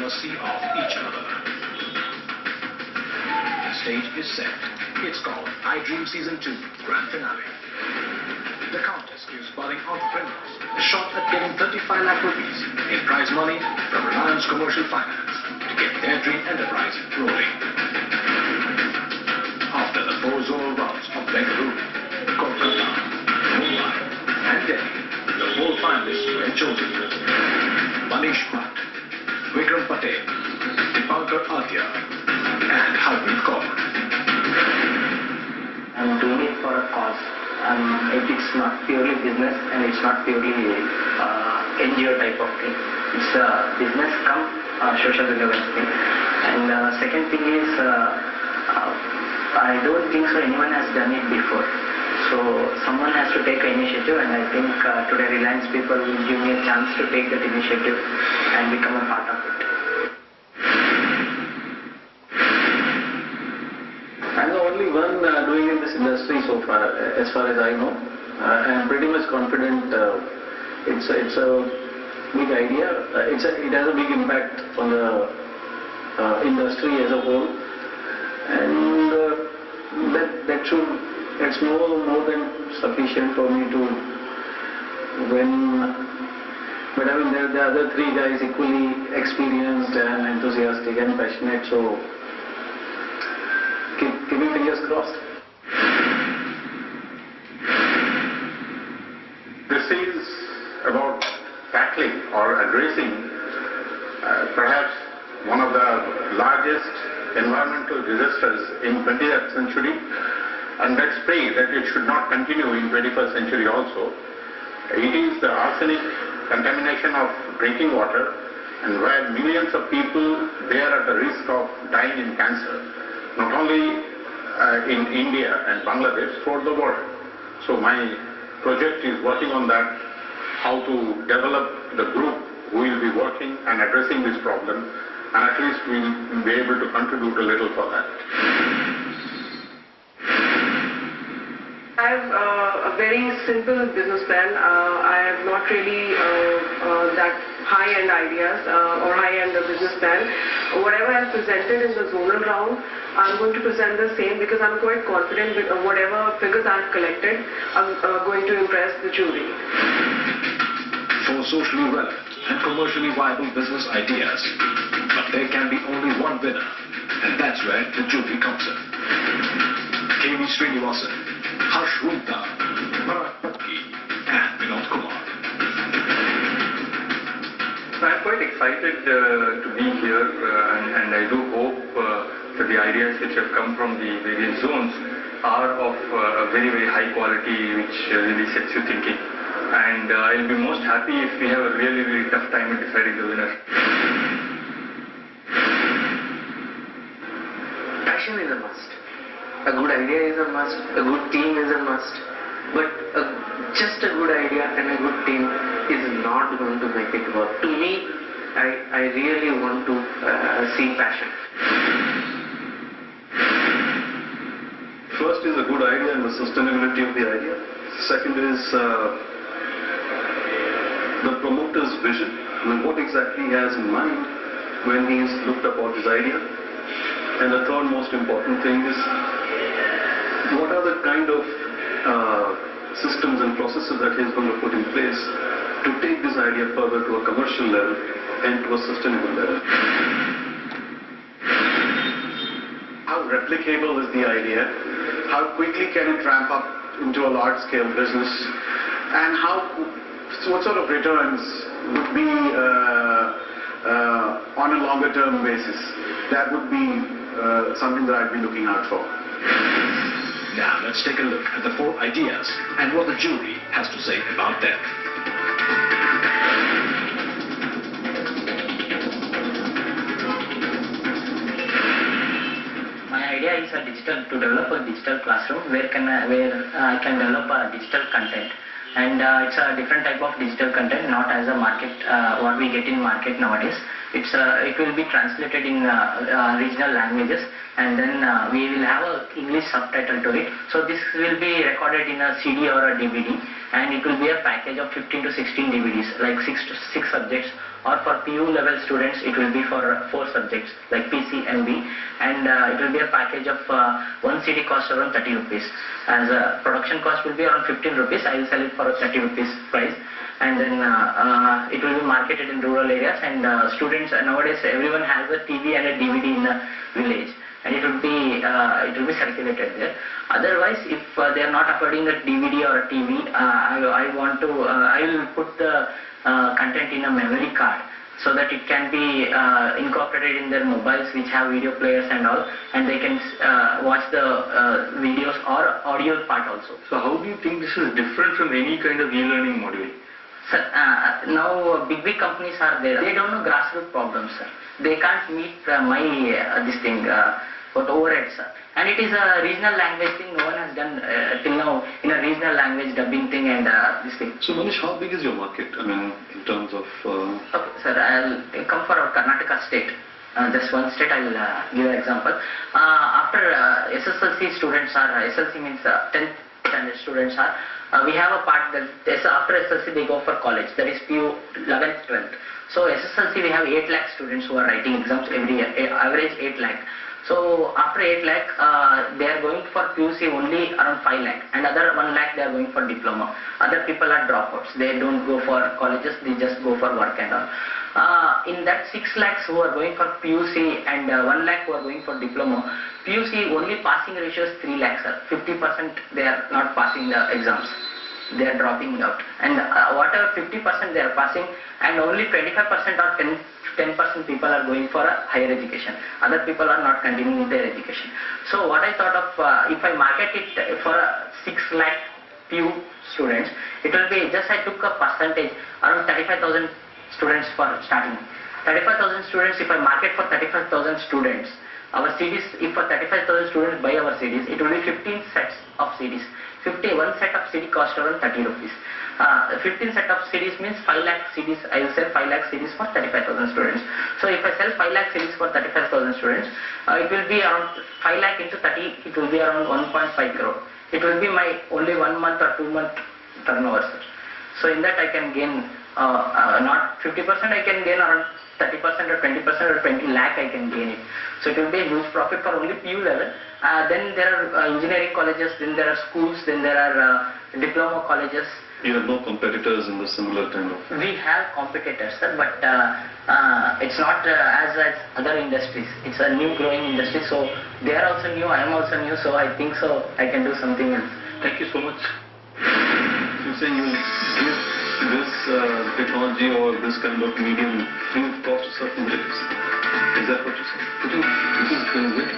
must see off each other. The stage is set. It's called iDream Season 2 Grand Finale. The contest gives budding entrepreneurs a shot at getting 35 lakh rupees in prize money from Reliance Commercial Finance to get their dream enterprise rolling. After the 4 zonal rounds of Bengaluru, Kolkata, Mumbai and Delhi, the 4 finalists were chosen. Manish Bhatt, Vikram Patel, Dipankar Adhya and Harpreet Kaur. I'm doing it for a cause. It's not purely business and it's not purely NGO type of thing. It's a business come social relevance thing. And second thing is, I don't think so anyone has done it before. So someone has to take an initiative, and I think today Reliance people will give me a chance to take that initiative and become a part of it. I'm the only one doing in this industry so far as I know. I'm pretty much confident it's a big idea. It has a big impact on the industry as a whole, and it's more than sufficient for me to win. But I mean, the other 3 guys equally experienced and enthusiastic and passionate, so keeping fingers crossed. This is about tackling or addressing perhaps one of the largest environmental disasters in 20th century, and let's pray that it should not continue in 21st century also. It is the arsenic contamination of drinking water, and where millions of people they are at the risk of dying in cancer, not only in India and Bangladesh, for the world. So my project is working on that, how to develop the group who will be working and addressing this problem, and at least we will be able to contribute a little for that. I have a very simple business plan. I have not really that high-end ideas or high-end business plan. Whatever I have presented in the zonal round, I'm going to present the same because I'm quite confident with whatever figures I have collected, I'm going to impress the jury. For socially relevant and commercially viable business ideas, but there can be only one winner, and that's where the jury comes in. K.V. Srinivasan, Harsh Rupta, Bharat Patki and Vinod Kumar. So I'm quite excited to be here and I do hope that the ideas which have come from the various zones are of a very, very high quality, which really sets you thinking. And I'll be most happy if we have a really, really tough time in deciding the winner. Passion is a must. A good idea is a must. A good team is a must. But just a good idea and a good team is not going to make it work. To me, I really want to see passion. First is a good idea and the sustainability of the idea. Second is the promoter's vision. I mean, what exactly he has in mind when he's looked upon his idea. And the third most important thing is what are the kind of systems and processes that he's going to put in place to take this idea further to a commercial level and to a sustainable level. How replicable is the idea? How quickly can it ramp up into a large-scale business? And what sort of returns would be on a longer-term basis? That would be something that I'd be looking out for. Now let's take a look at the 4 ideas and what the jury has to say about them. My idea is to develop a digital classroom where I can develop a digital content. And it's a different type of digital content, not as a market, what we get in market nowadays. It will be translated in regional languages, and then we will have a English subtitle to it. So this will be recorded in a CD or a DVD, and it will be a package of 15 to 16 DVDs, like 6 subjects. Or for PU level students, it will be for 4 subjects like PC and B, and it will be a package of one CD cost around 30 rupees. As a production cost will be around 15 rupees. I will sell it for a 30 rupees price, and then it will be marketed in rural areas, and students nowadays everyone has a TV and a DVD in the village, and it will be circulated there. Otherwise, if they are not affording a DVD or a TV, I will put the content in a memory card, so that it can be incorporated in their mobiles which have video players and all, and they can watch the videos or audio part also. So how do you think this is different from any kind of e-learning module? Sir, now big companies are there. They don't know grassroots problems, sir. They can't meet what overheads, sir. And it is a regional language thing. No one has done till now in a regional language dubbing thing and this thing. So Manish, how big is your market? I mean, in terms of... Okay, sir, I'll come for our Karnataka state. Just one state I'll give an example. After SSLC students are, SSLC means 10th standard students are, we have a part that after SSLC they go for college, that is PU 11th, 12th. So SSLC we have 8 lakh students who are writing exams every year, average 8 lakh. So after 8 lakh, they are going for PUC only around 5 lakh, and other 1 lakh they are going for diploma. Other people are dropouts. They don't go for colleges, they just go for work and all. In that 6 lakhs who are going for PUC and 1 lakh who are going for diploma, PUC only passing ratio is 3 lakhs, sir. 50% they are not passing the exams. They are dropping out. And whatever 50% they are passing, and only 25% or 10% people are going for a higher education. Other people are not continuing their education. So what I thought of, if I market it for 6 lakh PU students, it will be just I took a percentage around 35,000 students for starting. 35,000 students, if I market for 35,000 students, our CDs, if for 35,000 students buy our CDs, it will be 15 sets of CDs. 1 set of CD cost around 30 rupees. 15 set of CDs means 5 lakh CDs. I will sell 5 lakh CDs for 35,000 students. So if I sell 5 lakh CDs for 35,000 students, it will be around 5 lakh into 30, it will be around 1.5 crore. It will be my only 1 month or 2 month turnover, sir. So in that I can gain not 50%, I can gain around 30% or 20% or 20 lakh I can gain it. So it will be a huge profit for only PU level. Then there are engineering colleges, then there are schools, then there are diploma colleges. You have no competitors in the similar kind of... We have competitors, sir, but it's not as other industries. It's a new growing industry, so they are also new, I am also new, so I think so I can do something else. Thank you so much. You're saying you give this technology or this kind of medium free of cost to certain kids. Is that what you're saying? This is going good.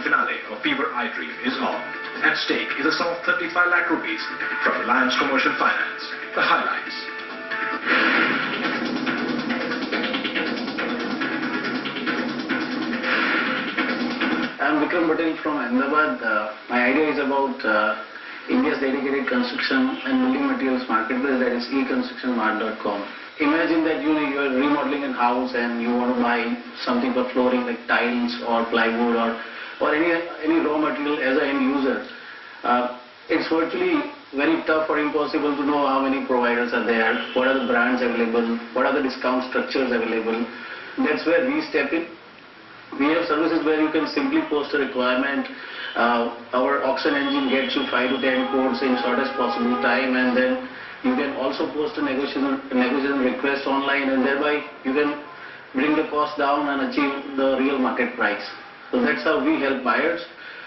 Finale of Fever iDream is on. At stake is a sum of 35 lakh rupees from Reliance Commercial Finance. The highlights. I am Vikram Patel from Ahmedabad. My idea is about India's dedicated construction and building materials marketplace, that is econstructionmart.com. Imagine that you are remodeling a house and you want to buy something for flooring like tiles or plywood or any raw material as an end user. It's virtually very tough or impossible to know how many providers are there, what are the brands available, what are the discount structures available. That's where we step in. We have services where you can simply post a requirement. Our auction engine gets you 5 to 10 quotes in shortest possible time, and then you can also post a negotiation request online, and thereby you can bring the cost down and achieve the real market price. So that's how we help buyers.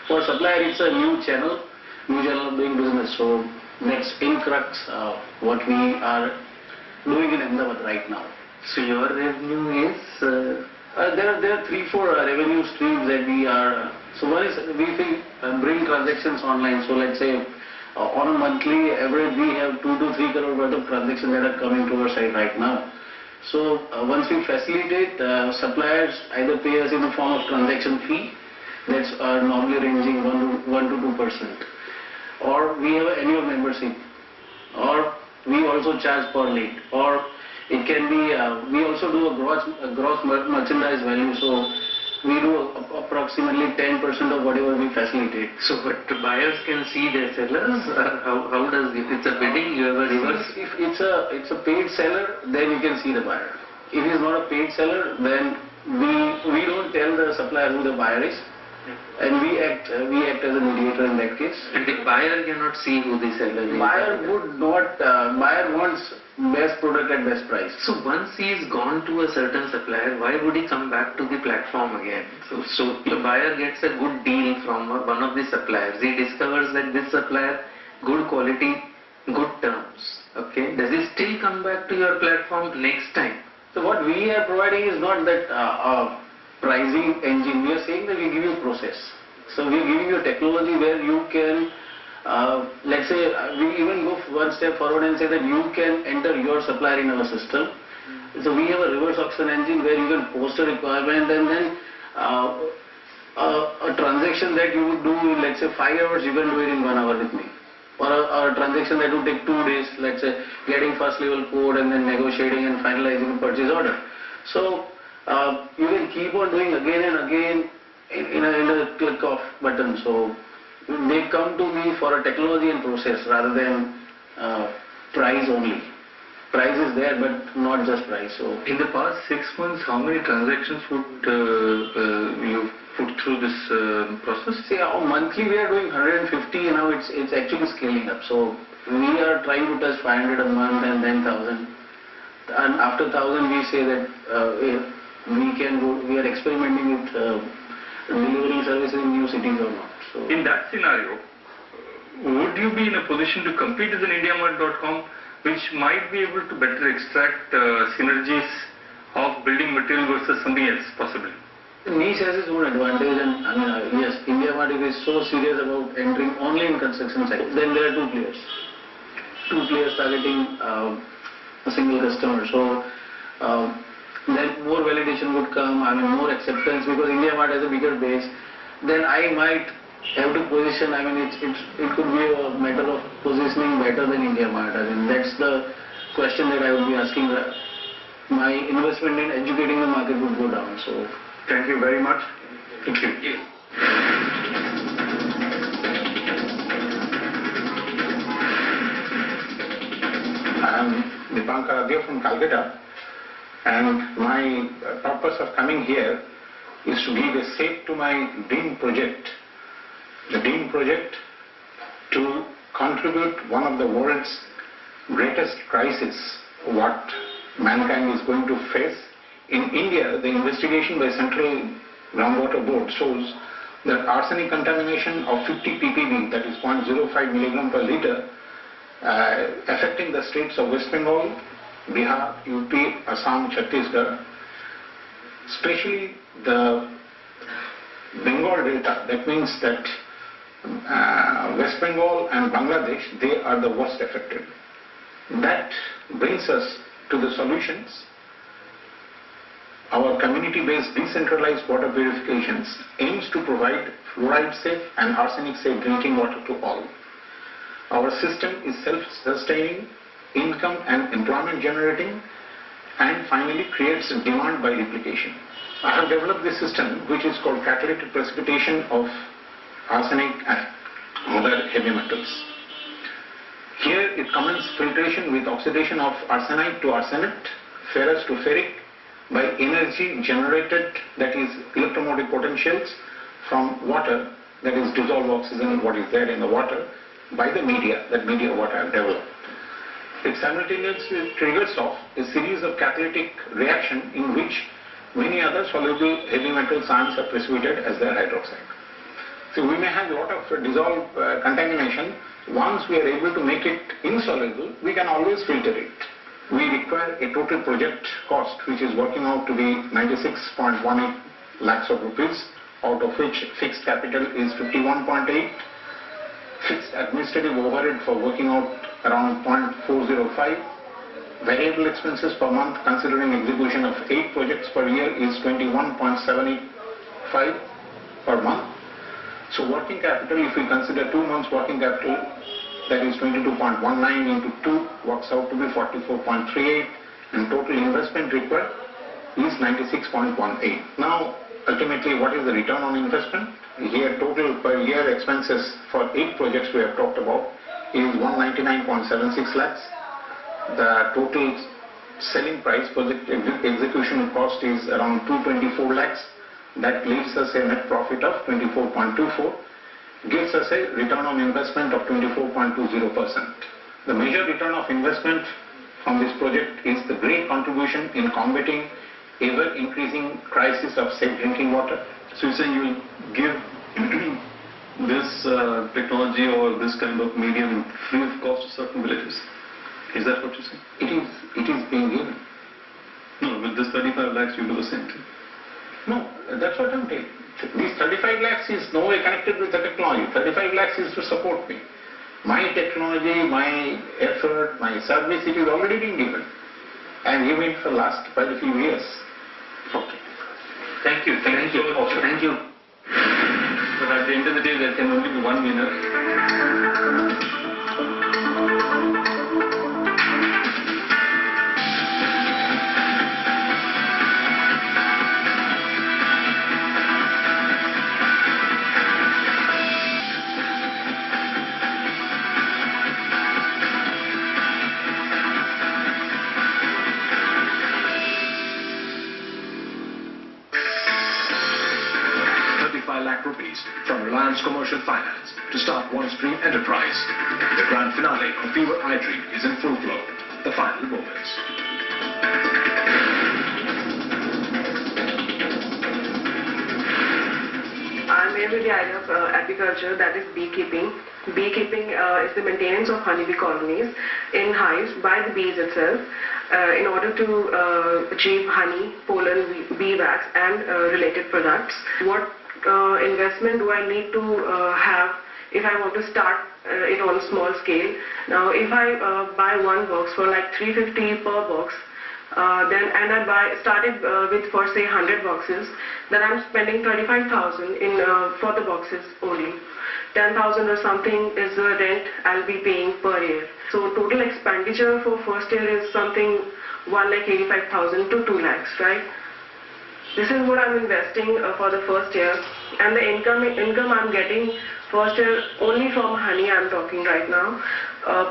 For supplier, it's a new channel of doing business. So that's in crux what we are doing in Ahmedabad right now. So your revenue is? There are 3-4 revenue streams that we are. So one is we bring transactions online. So let's say On a monthly average, we have 2 to 3 crore worth of transactions that are coming to our site right now. So once we facilitate, suppliers either pay us in the form of transaction fee, that's normally ranging 1 to 2%, or we have an annual membership, or we also charge per lead, or it can be, we also do a gross merchandise value, so we do approximately 10% of whatever we facilitate. So, but buyers can see their sellers? How does it? It's a bidding, you have a reverse? If it's a paid seller, then you can see the buyer. If it is not a paid seller, then we don't tell the supplier who the buyer is, and we act as a mediator in that case. And the buyer cannot see who the seller is. Buyer would not. Buyer wants best product at best price. So once he is gone to a certain supplier, why would he come back to the platform again? So the buyer gets a good deal from one of the suppliers. He discovers that this supplier, good quality, good terms. Okay, does he still come back to your platform next time? So what we are providing is not that pricing engine. We are saying that we give you a process. So we are giving you a technology where you can, let's say, we even go one step forward and say that you can enter your supplier in our system. So we have a reverse auction engine where you can post a requirement, and then a transaction that you would do in, let's say, 5 hours, you can do it in 1 hour with me. Or a transaction that would take 2 days, let's say, getting first level code and then negotiating and finalizing a purchase order. So you can keep on doing again and again in a click of button. So they come to me for a technology and process rather than price only. Price is there, but not just price. So in the past 6 months, how many transactions would you put through this process? See, monthly we are doing 150. Now it's actually scaling up. So we are trying to touch 500 a month and then 1,000. And after 1,000, we say that we can go. We are experimenting with delivering services in new cities or not. So in that scenario, would you be in a position to compete with an IndiaMart.com, which might be able to better extract synergies of building material versus something else, possibly? Niche has its own advantage, and I mean, yes, IndiaMart is so serious about entering only in construction sector. Then there are two players targeting a single customer. So then more validation would come, I mean more acceptance, because IndiaMart has a bigger base. Then I might have to position, I mean it could be a matter of positioning better than IndiaMart. I mean that's the question that I would be asking. My investment in educating the market would go down. So thank you very much. Thank you. I am Dipankar Adhya from Calcutta, and my purpose of coming here is to give a shape to my DREAM project. The DREAM project to contribute one of the world's greatest crises, what mankind is going to face. In India, the investigation by Central Groundwater Board shows that arsenic contamination of 50 ppb, that is 0.05 milligram per liter, affecting the states of West Bengal, Bihar, UP, Assam, Chhattisgarh, especially the Bengal Delta. That means that West Bengal and Bangladesh, they are the worst affected. That brings us to the solutions. Our community-based decentralized water purifications aims to provide fluoride-safe and arsenic-safe drinking water to all. Our system is self-sustaining, income and employment generating, and finally creates demand by replication. I have developed this system which is called catalytic precipitation of arsenic and other heavy metals. Here it commences filtration with oxidation of arsenite to arsenate, ferrous to ferric, by energy generated, that is electromotive potentials from water, that is dissolved oxygen, what is there in the water, by the media, that media what I have developed. It simultaneously triggers off a series of catalytic reaction in which many other soluble heavy metal ions are precipitated as their hydroxide. So we may have a lot of dissolved contamination. Once we are able to make it insoluble, we can always filter it. We require a total project cost which is working out to be 96.18 lakhs of rupees, out of which fixed capital is 51.8 fixed administrative overhead for working out around 0.405. Variable expenses per month considering execution of 8 projects per year is 21.785 per month. So working capital, if we consider 2 months working capital, that is 22.19 into 2 works out to be 44.38, and total investment required is 96.18. Now ultimately what is the return on investment? Here total per year expenses for 8 projects we have talked about is 199.76 lakhs. The total selling price project execution cost is around 224 lakhs. That leaves us a net profit of 24.24, gives us a return on investment of 24.20%. The major return of investment from this project is the great contribution in combating ever increasing crisis of safe drinking water. So you're saying you will give this technology or this kind of medium free of cost to certain villages? Is that what you're saying? It is being given. No, with this 35 lakhs you do the same thing. No, that's what I'm saying. These 35 lakhs is no way connected with the technology. 35 lakhs is to support me. My technology, my effort, my service, it is already being given. And given for the last quite a few years. Okay. Thank you. Thank you. Okay. Thank you. But at the end of the day, there can only be one winner. Rupees from Reliance Commercial Finance to start one stream enterprise. The grand finale of Fever iDream is in full flow. The final moments. I'm here with the idea of apiculture, that is beekeeping. Beekeeping is the maintenance of honeybee colonies in hives by the bees itself in order to achieve honey, pollen, bee wax and related products. What investment do I need to have if I want to start it on a small scale? Now if I buy one box for like 350 per box, then I started with for say 100 boxes, then I'm spending 35,000 in for the boxes only. 10,000 or something is the rent I'll be paying per year. So total expenditure for first year is something 1,85,000 to 2 lakhs, right? This is what I'm investing for the first year, and the income I'm getting first year only from honey I'm talking right now.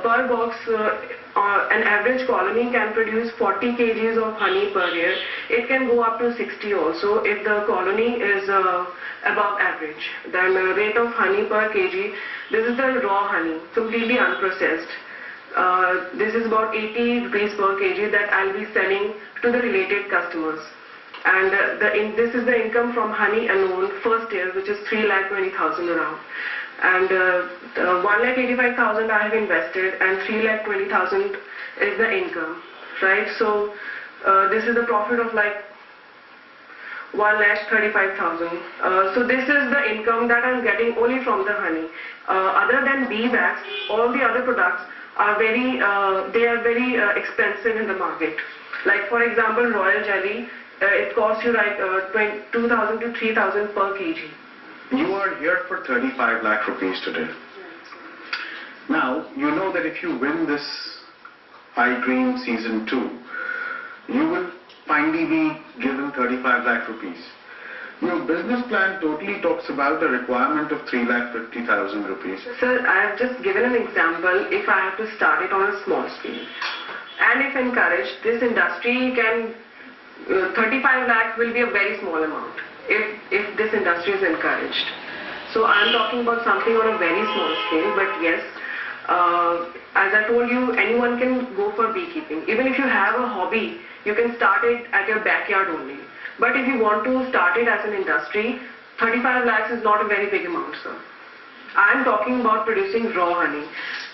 Per box, an average colony can produce 40 kgs of honey per year. It can go up to 60 also if the colony is above average. Then rate of honey per kg, this is the raw honey, completely unprocessed. This is about 80 rupees per kg that I'll be selling to the related customers. And this is the income from honey alone first year, which is 3,20,000 around. And 1,85,000 I have invested and 3,20,000 is the income, right? So this is the profit of like 1,35,000. So this is the income that I'm getting only from the honey. Other than bee wax, all the other products are very expensive in the market. Like for example, royal jelly. It costs you like 2,000 to 3,000 per kg. You are here for 35 lakh rupees today. Now, you know that if you win this iDream Season 2, you will finally be given 35 lakh rupees. Your business plan totally talks about a requirement of 3,50,000 rupees. Sir, I have just given an example if I have to start it on a small scale. And if encouraged, this industry can 35 lakh will be a very small amount if this industry is encouraged. So I'm talking about something on a very small scale, but yes, as I told you, anyone can go for beekeeping. Even if you have a hobby, you can start it at your backyard only. But if you want to start it as an industry, 35 lakhs is not a very big amount, sir. I'm talking about producing raw honey.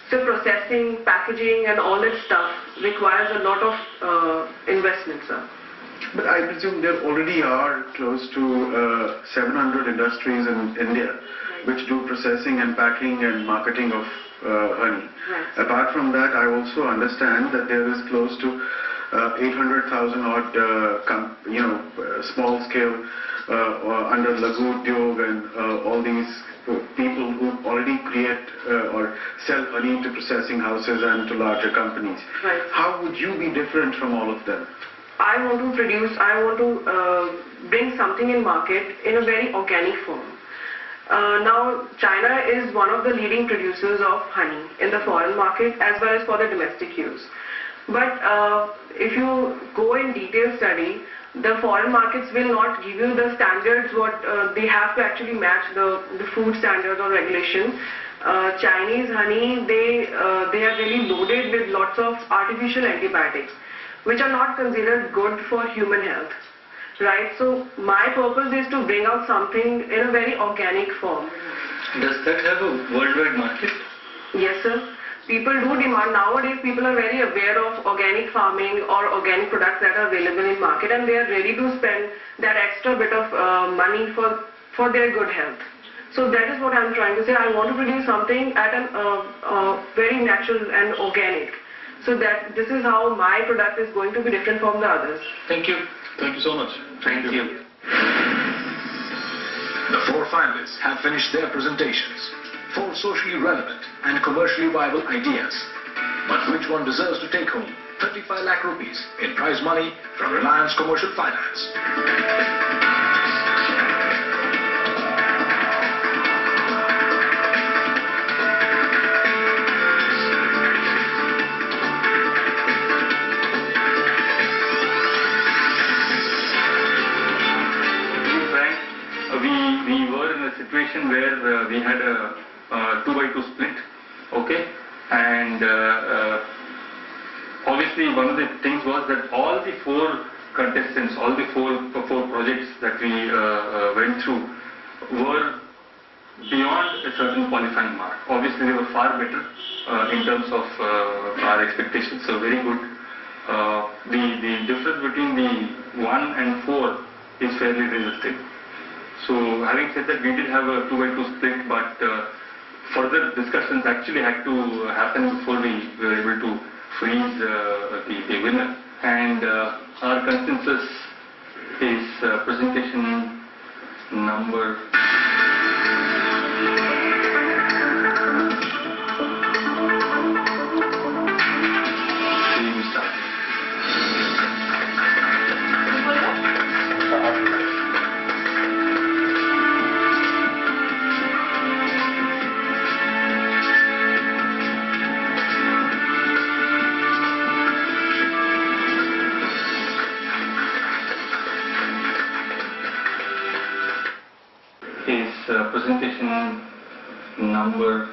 So processing, packaging and all that stuff requires a lot of investment, sir. But I presume there already are close to 700 industries in India which do processing and packing and marketing of honey. Right. Apart from that, I also understand that there is close to 800,000 odd, small scale under Lagu Udyog and all these people who already create or sell honey to processing houses and to larger companies. Right. How would you be different from all of them? I want to bring something in market in a very organic form. Now, China is one of the leading producers of honey in the foreign market as well as for the domestic use. But if you go in detailed study, the foreign markets will not give you the standards what they have to actually match the food standards or regulations. Chinese honey, they are really loaded with lots of artificial antibiotics, which are not considered good for human health. Right, so my purpose is to bring out something in a very organic form. Does that have a worldwide market? Yes, sir. People do demand. Nowadays, people are very aware of organic farming or organic products that are available in market, and they are ready to spend that extra bit of money for their good health. So that is what I'm trying to say. I want to produce something at a very natural and organic. So that this is how my product is going to be different from the others. Thank you. Thank you so much. Thank you. The four finalists have finished their presentations. Four socially relevant and commercially viable ideas. But which one deserves to take home 35 lakh rupees in prize money from Reliance Commercial Finance? We were in a situation where we had a 2-by-2 split, okay, and obviously one of the things was that all the four contestants, all the four projects that we went through were beyond a certain qualifying mark. Obviously they were far better in terms of our expectations, so very good. The difference between the 1 and 4 is fairly realistic. So having said that, we did have a 2-by-2 split, but further discussions actually had to happen before we were able to freeze the winner. And our consensus is presentation number. Presentation number